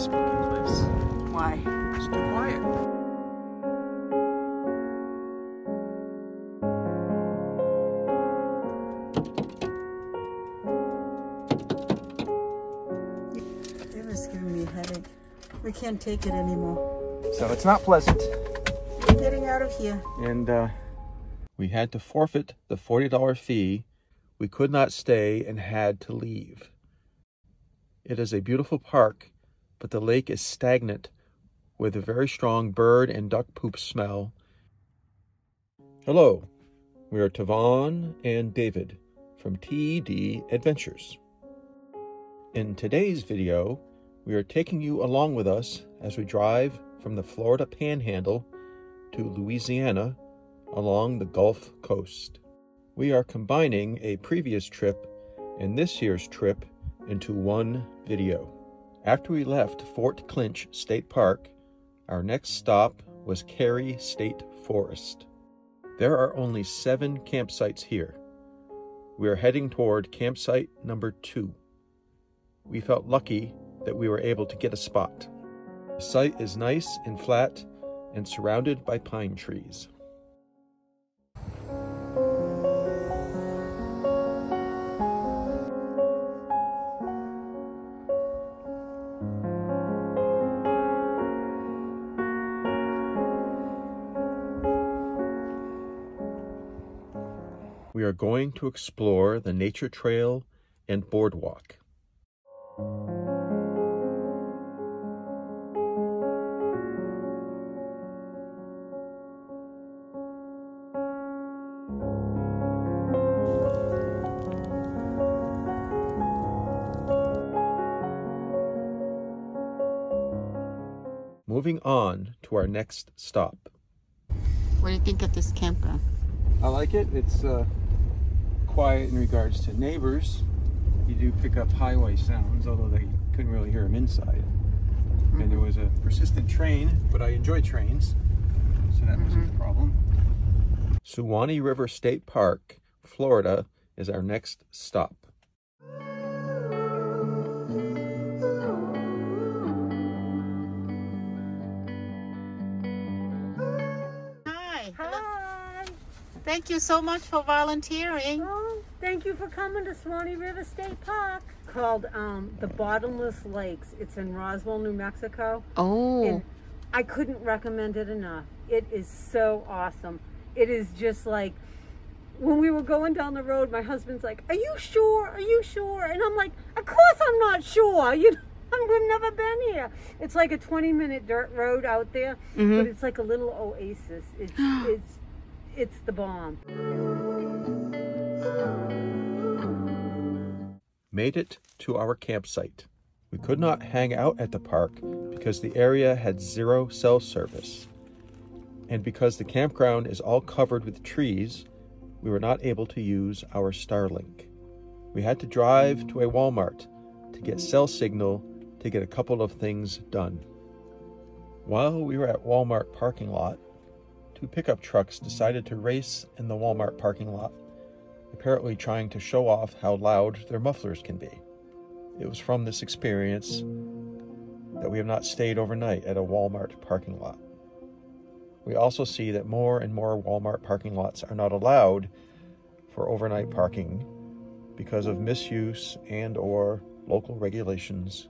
this spooky place. Why? It's too quiet. It was giving me a headache. We can't take it anymore. So it's not pleasant. We're getting out of here. And we had to forfeit the $40 fee. We could not stay and had to leave. It is a beautiful park, but the lake is stagnant with a very strong bird and duck poop smell. Hello, we are Tavon and David from TED Adventures. In today's video, we are taking you along with us as we drive from the Florida Panhandle to Louisiana along the Gulf Coast. We are combining a previous trip and this year's trip into one video. After we left Fort Clinch State Park, our next stop was Cary State Forest. There are only 7 campsites here. We are heading toward campsite number 2. We felt lucky that we were able to get a spot. The site is nice and flat and surrounded by pine trees. We are going to explore the nature trail and boardwalk. Moving on to our next stop. What do you think of this campground? I like it. It's quiet in regards to neighbors. You do pick up highway sounds, although they couldn't really hear them inside. And there was a persistent train, but I enjoy trains, so that wasn't a problem. Suwannee River State Park, Florida, is our next stop. Hi. Thank you so much for volunteering. Oh, thank you for coming to Suwannee River State Park. Called the Bottomless Lakes. It's in Roswell, New Mexico. Oh. And I couldn't recommend it enough. It is so awesome. It is just like, when we were going down the road, my husband's like, "Are you sure? Are you sure?" And I'm like, "Of course I'm not sure. You know, we've never been here." It's like a 20-minute dirt road out there, but it's like a little oasis. It's the bomb. Made it to our campsite. We could not hang out at the park because the area had 0 cell service. And because the campground is all covered with trees, we were not able to use our Starlink. We had to drive to a Walmart to get cell signal to get a couple of things done. While we were at Walmart parking lot, 2 pickup trucks decided to race in the Walmart parking lot, apparently trying to show off how loud their mufflers can be. It was from this experience that we have not stayed overnight at a Walmart parking lot. We also see that more and more Walmart parking lots are not allowed for overnight parking because of misuse and/or local regulations,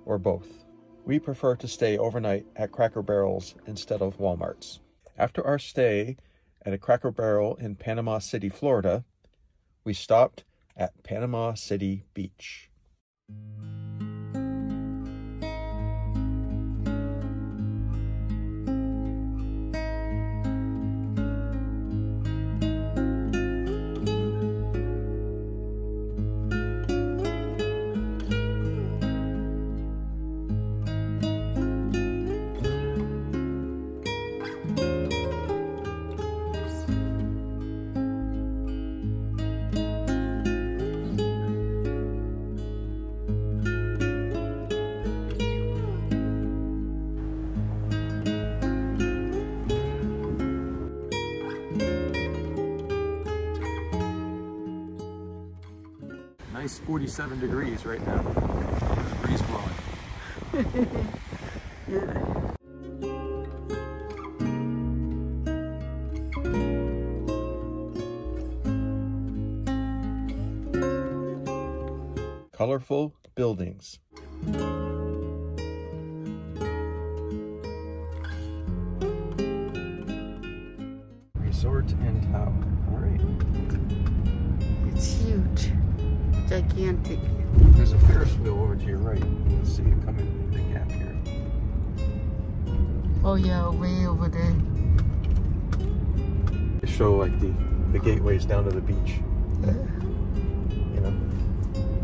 or both. We prefer to stay overnight at Cracker Barrels instead of Walmarts. After our stay at a Cracker Barrel in Panama City, Florida, we stopped at Panama City Beach. Nice 47 degrees right now. Breeze blowing. Yeah. Colorful buildings. Resort and tower. All right. It's huge. Gigantic. There's a Ferris wheel over to your right. You'll see it coming in the gap here. Oh yeah, way over there. They show like the gateways down to the beach. Yeah. You know,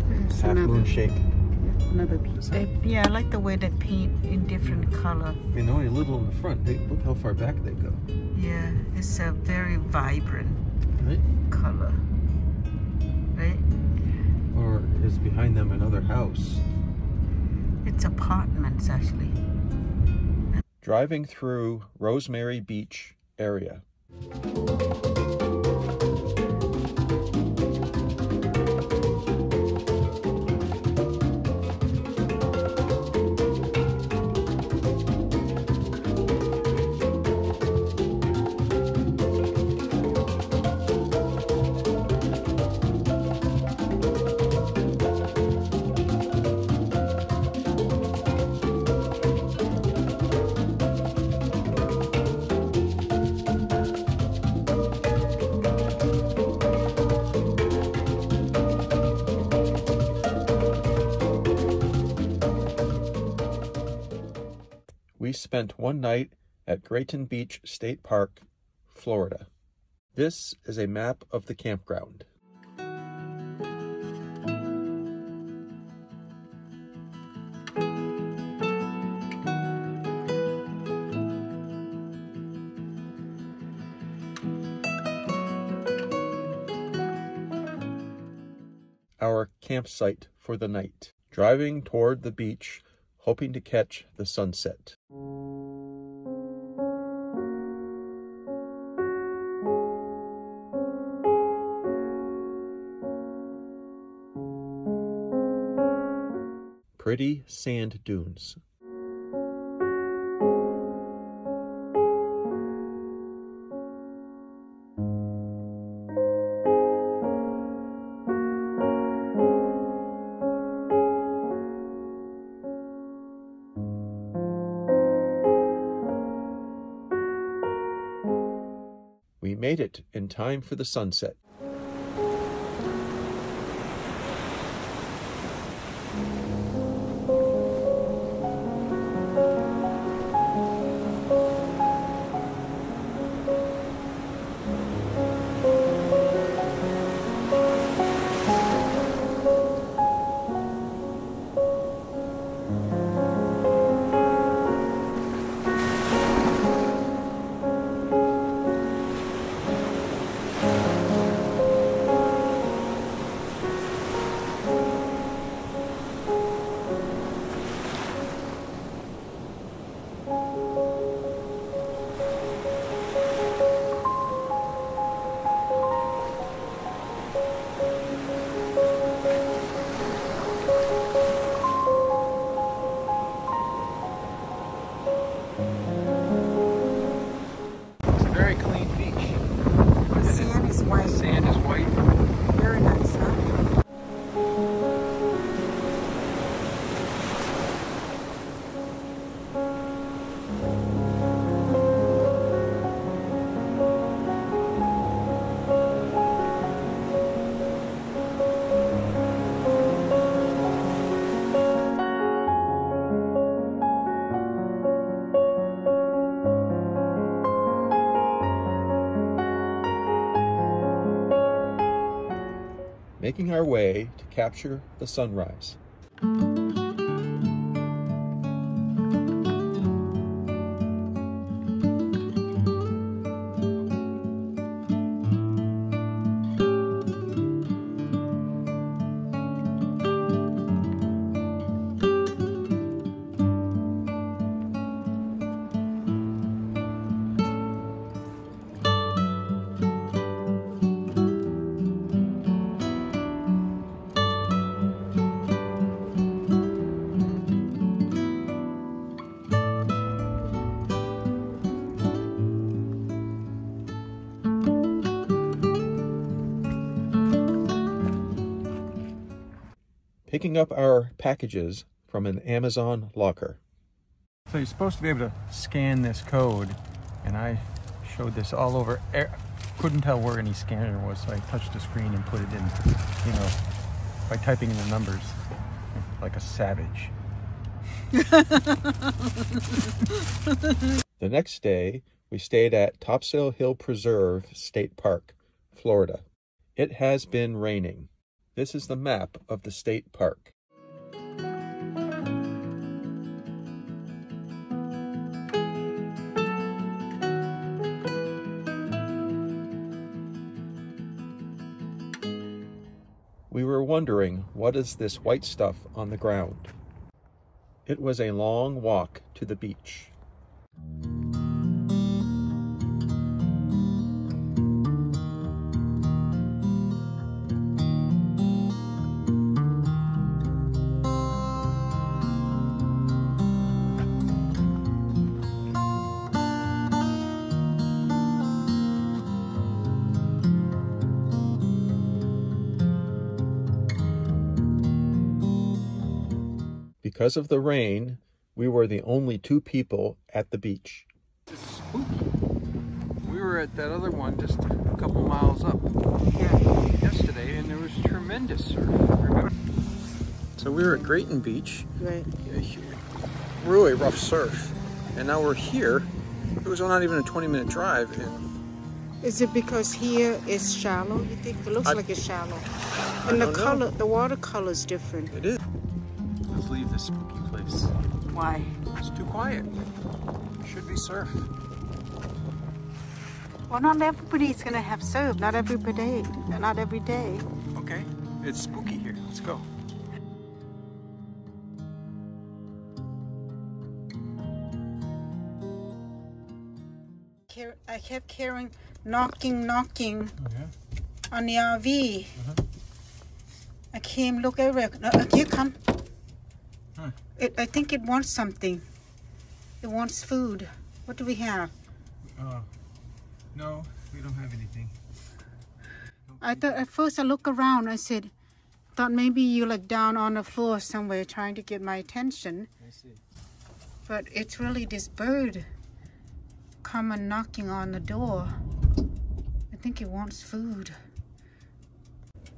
There's half moon shape. Yeah, another piece. Yeah, I like the way they paint in different color. And only a little in the front. Look how far back they go. Yeah, it's a very vibrant Right? color. Right? Or is behind them another house? It's apartments actually. Driving through Rosemary Beach area. We spent one night at Grayton Beach State Park, Florida. This is a map of the campground. Our campsite for the night. Driving toward the beach, hoping to catch the sunset. Pretty sand dunes. We made it in time for the sunset. Very clean beach. The sand is white. The sand is white. Very nice, huh? Making our way to capture the sunrise. picking up our packages from an Amazon locker. So you're supposed to be able to scan this code, and I showed this all over. Couldn't tell where any scanner was, so I touched the screen and put it in, you know, by typing in the numbers like a savage. The next day, we stayed at Topsail Hill Preserve State Park, Florida. It has been raining. This is the map of the state park. We were wondering, what is this white stuff on the ground? It was a long walk to the beach. Because of the rain, we were the only 2 people at the beach. It's spooky. We were at that other one just a couple miles up yesterday, and there was tremendous surf. Remember? So we were at Grayton Beach. Right. Really rough surf. And now we're here. It was not even a 20-minute drive. Is it because here it's shallow, you think? It looks like it's shallow. And the water color is different. It is. Let's leave this spooky place. Why? It's too quiet. Should be surf. Well, not everybody's gonna have surf. Not every day. Not every day. Okay. It's spooky here. Let's go. I kept hearing knocking on the RV. I came look everywhere. Here come. Huh. I think it wants something. It wants food. What do we have? No, we don't have anything. I thought at first I looked around. I thought maybe you like down on the floor somewhere trying to get my attention. I see. But it's really this bird coming knocking on the door. I think it wants food.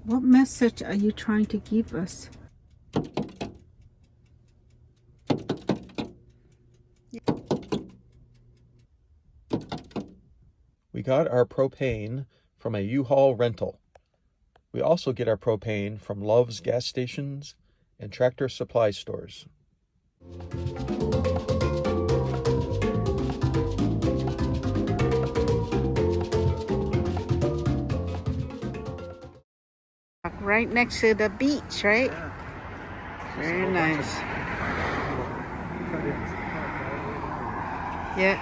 What message are you trying to give us? We got our propane from a U-Haul rental. We also get our propane from Love's gas stations and Tractor Supply stores. Right next to the beach, right? Yeah. Very nice. Yeah.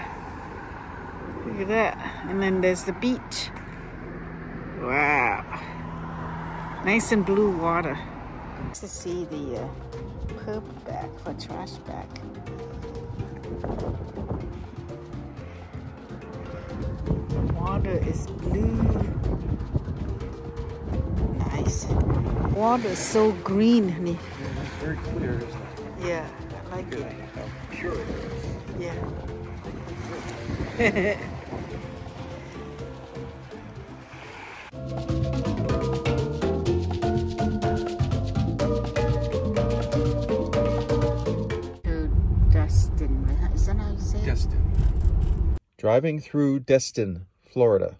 Look at that. And then there's the beach. Wow. Nice and blue water. To see the purple bag for trash bag. Water is blue. Nice. Water is so green, honey. Yeah, it's very clear, isn't it? Yeah, I like Good. it. How pure it is. Yeah. To Destin, is that how you say it? Destin. Driving through Destin, Florida.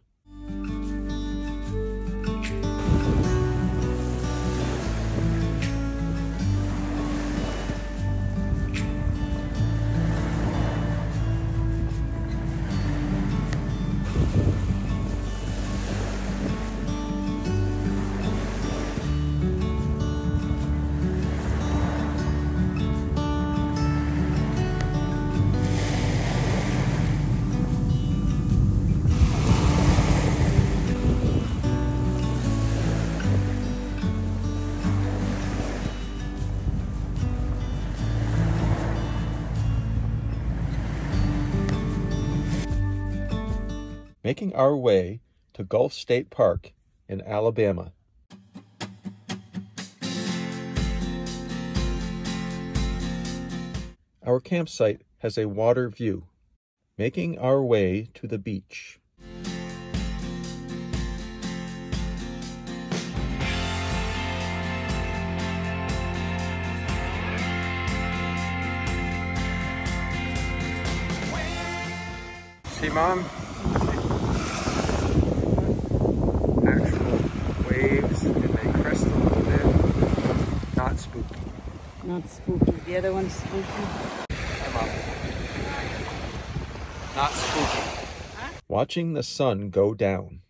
Making our way to Gulf State Park in Alabama. Our campsite has a water view. Making our way to the beach. See, Mom? Actual waves, and they crest a little bit. Not spooky. Not spooky. The other one's spooky. Not spooky. Watching the sun go down.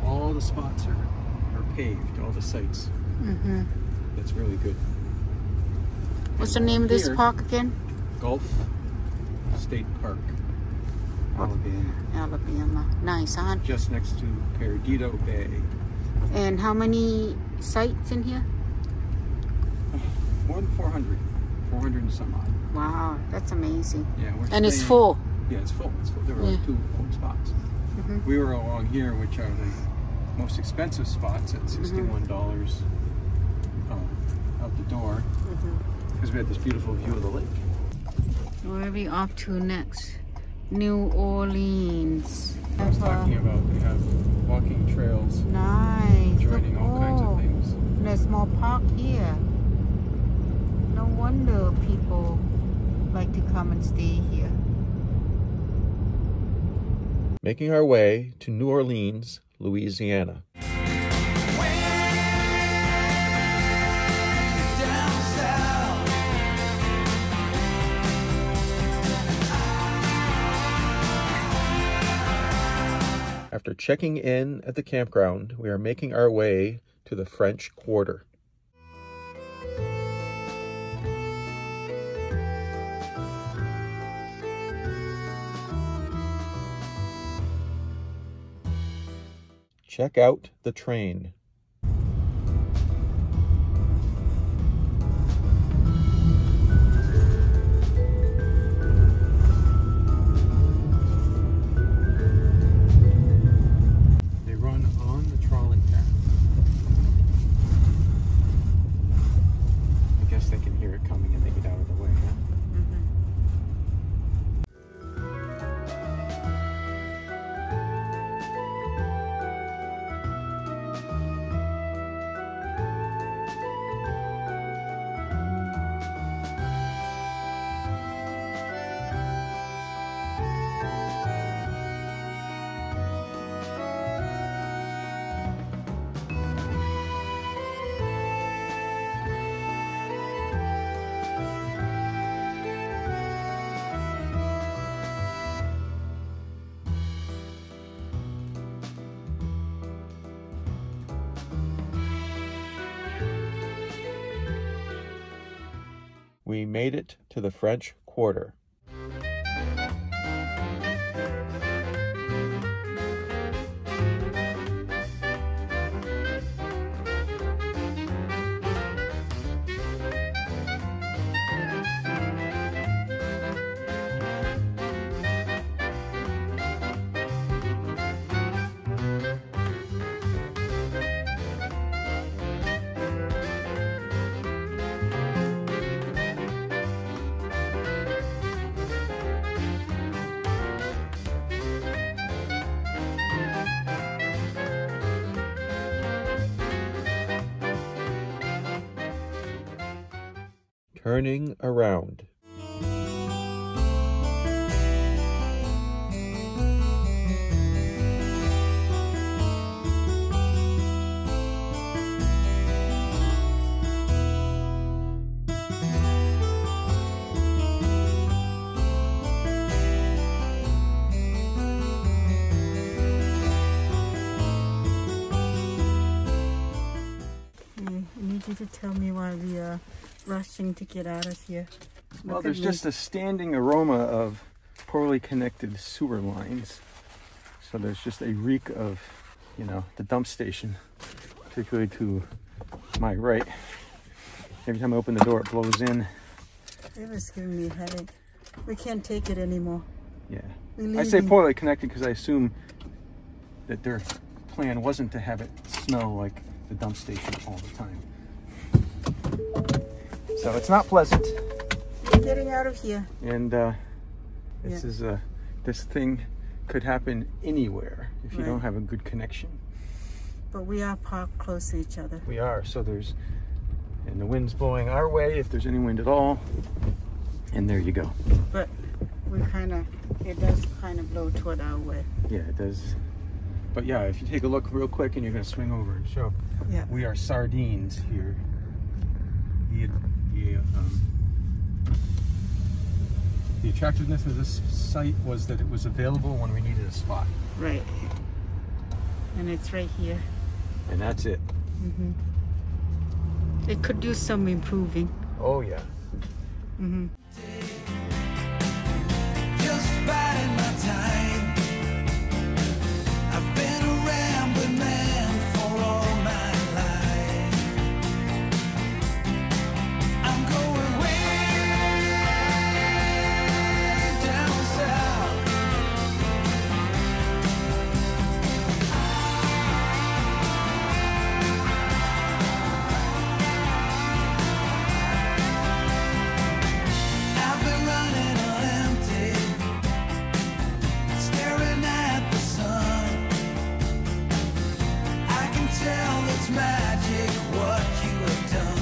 All the spots are paved, all the sites. Mm-hmm. That's really good. What's the name of this Here, park again? Gulf State Park, Alabama. Alabama. Nice, huh? Just next to Perdido Bay. And how many sites in here? More than 400. 400 and some odd. Wow, that's amazing. Yeah, And it's full. Yeah, it's full. It's full. There were only 2 open spots. Mm-hmm. We were along here, which are the most expensive spots at $61 out the door, because we had this beautiful view of the lake. Where are we off to next? New Orleans. I was talking about they have walking trails Nice. joining all kinds of things. There's a small park here. No wonder people like to come and stay here. Making our way to New Orleans, Louisiana. After checking in at the campground, we are making our way to the French Quarter. Check out the train. They run on the trolley path. I guess they can hear it coming and they get out of the way, huh? We made it to the French Quarter. turning around. I need you to tell me why we are rushing to get out of here. Well, there's just a standing aroma of poorly connected sewer lines. So there's just a reek of, you know, the dump station, particularly to my right. Every time I open the door, it blows in. It was giving me a headache. We can't take it anymore. Yeah. I say poorly connected because I assume that their plan wasn't to have it smell like the dump station all the time. So it's not pleasant. We're getting out of here. And this thing could happen anywhere if you don't have a good connection. But we are parked close to each other. We are. So and the wind's blowing our way if there's any wind at all. And there you go. But it does kind of blow toward our way. Yeah, it does. But yeah, if you take a look real quick and you're going to swing over and show, we are sardines here. The attractiveness of this site was that it was available when we needed a spot. Right. And it's right here. And that's it. Mm-hmm. It could do some improving. Oh, yeah. Mm-hmm. Just biding my time. I've been a rambling man for all my life. I'm going way down south. I've been running on empty, staring at the sun. I can tell it's magic what you have done.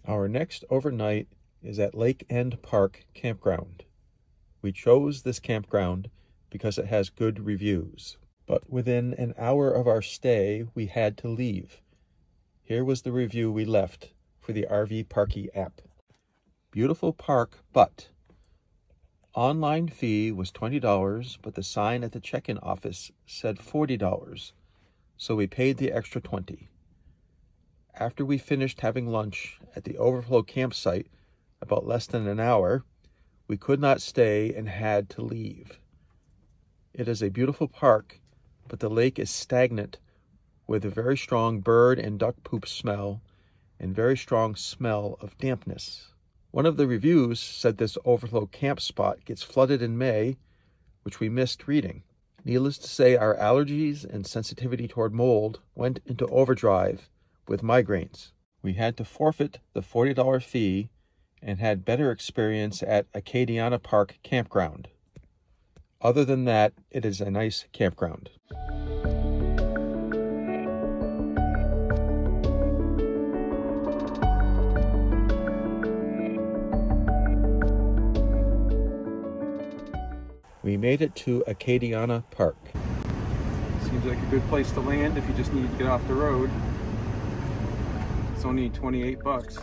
Our next overnight is at Lake End Park Campground. We chose this campground because it has good reviews. But within an hour of our stay, we had to leave. Here was the review we left for the RV Parky app. Beautiful park, but online fee was $20, but the sign at the check-in office said $40, so we paid the extra $20. After we finished having lunch at the overflow campsite, about less than an hour, we could not stay and had to leave. It is a beautiful park, but the lake is stagnant with a very strong bird and duck poop smell and very strong smell of dampness. One of the reviews said this overflow camp spot gets flooded in May, which we missed reading. Needless to say, our allergies and sensitivity toward mold went into overdrive with migraines. We had to forfeit the $40 fee and had better experience at Acadiana Park Campground. Other than that, it is a nice campground. We made it to Acadiana Park. Seems like a good place to land if you just need to get off the road. It's only 28 bucks.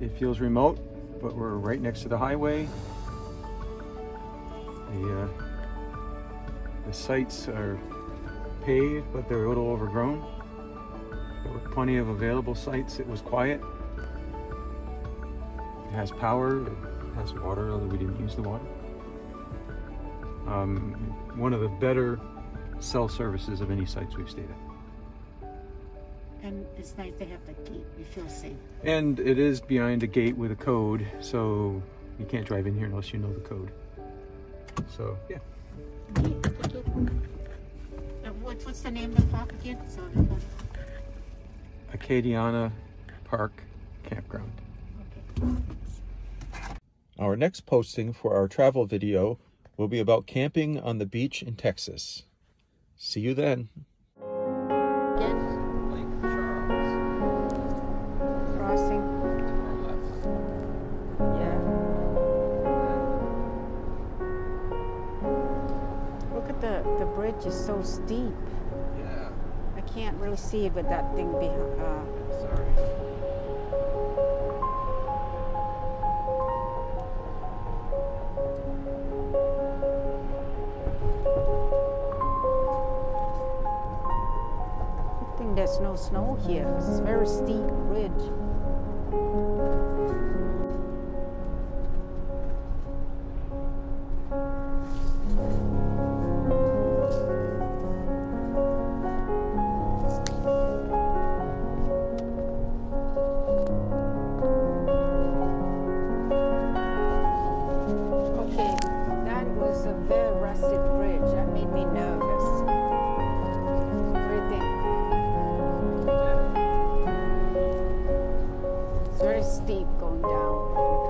It feels remote, but we're right next to the highway. The sites are paved, but they're a little overgrown. There were plenty of available sites. It was quiet. It has power, it has water, although we didn't use the water. One of the better cell services of any sites we've stayed at. And it's nice to have the gate. We feel safe. And it is behind a gate with a code, so you can't drive in here unless you know the code. So, yeah. What's the name of the park again? Acadiana Park Campground. Okay. Our next posting for our travel video will be about camping on the beach in Texas. See you then. Lake Charles. bridge is so steep. Yeah. I can't really see it with that thing behind. Sorry. Good thing there's no snow here. It's a very steep ridge. Okay, that was a very rusted bridge. That made me nervous. What do you think? It's very steep going down.